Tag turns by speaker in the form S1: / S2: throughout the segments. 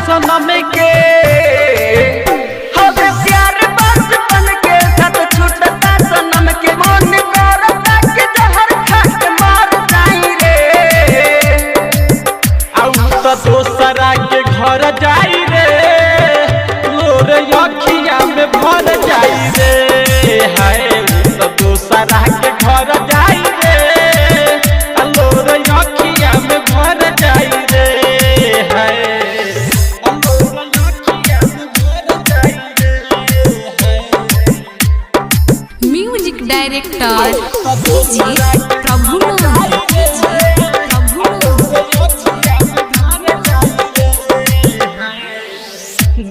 S1: सनम के हवे प्यार बचपन के साथ छूटता सनम के मन करता के जहर खा के मर जाई रे आउ तो दोसरा के घर जाई रे लोर अखिया में भर जाई रे हाय तो दोसरा के घर जाई रे लोर अखिया में भर जाई रे हाय
S2: डायरेक्टर प्रभुनंद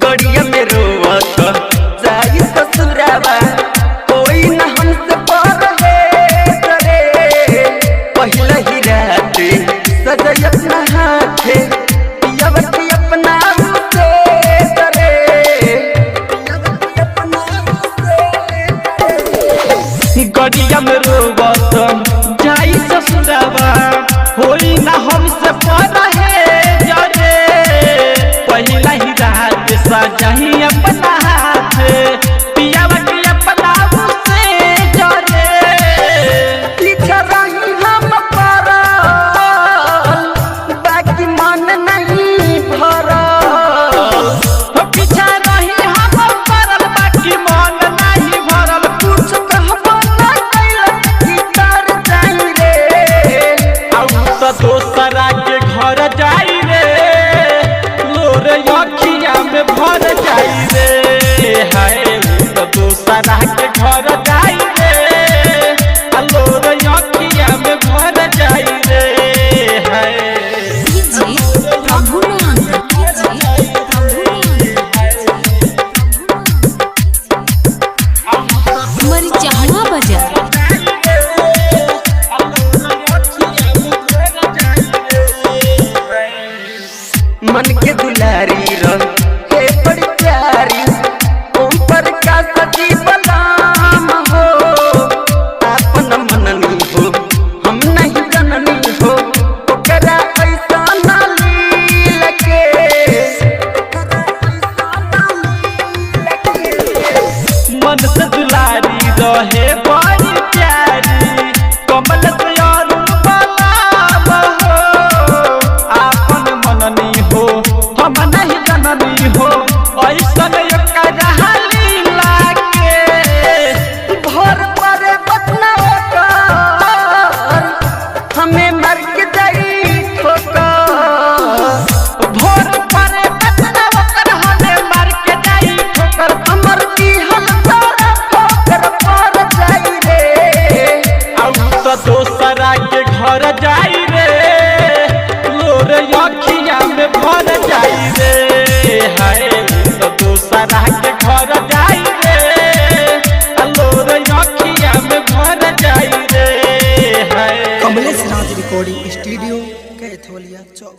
S1: गड़िया में रोवत जाई ससुरावा कोई न हमसे परे करे पहला ही रात सजय अपना हाथे पियवती अपना से करे गड़िया में रोवत जाई ससुरावा कोई न हमसे परे जरे पहला ही रात सजही अपना हाथ पियवती अपना से जरे पीछे रही हम परल बाकी मन नहीं भरल पीछे रही हम परल बाकी मन नहीं भरल कुछ कहबो ना कैल की तर जाई रे आउ तो दोसरा के घर जाई रे लोर अखिया में भर जाई रे हाय तो दोसरा के घर जाई रे लोर अखिया में भर जाई रे हाय
S2: प्रभुनंद मरिचहवा बाजार
S1: मन के दुलारी रहे बड़ी प्यारी ओम पर का सजी बलाम हो अपन मननी हो हम नहीं जननी हो ओकरा ऐसा नाली लगे मन से दुलारी रहे बड़ी प्यारी कमल से और बलाम हो अपन मननी हो हम नहीं जननी हो ऐसन एकरा हाली लागे भर परे बतना कर हमें मर के जाई ठोकर भर परे बतना कर हमें मर के जाई ठोकर हमर की हलदार ठोकर पर जाई रे आउ तो दोसरा के घर जाई रे लोर अखिया में भर जाई रे हाय तो दोसरा के घर जाई रे लोर अखिया में भर जाई रे हाय
S3: कमलेश राज रिकॉर्डिंग स्टूडियो कैथोलिया चौक।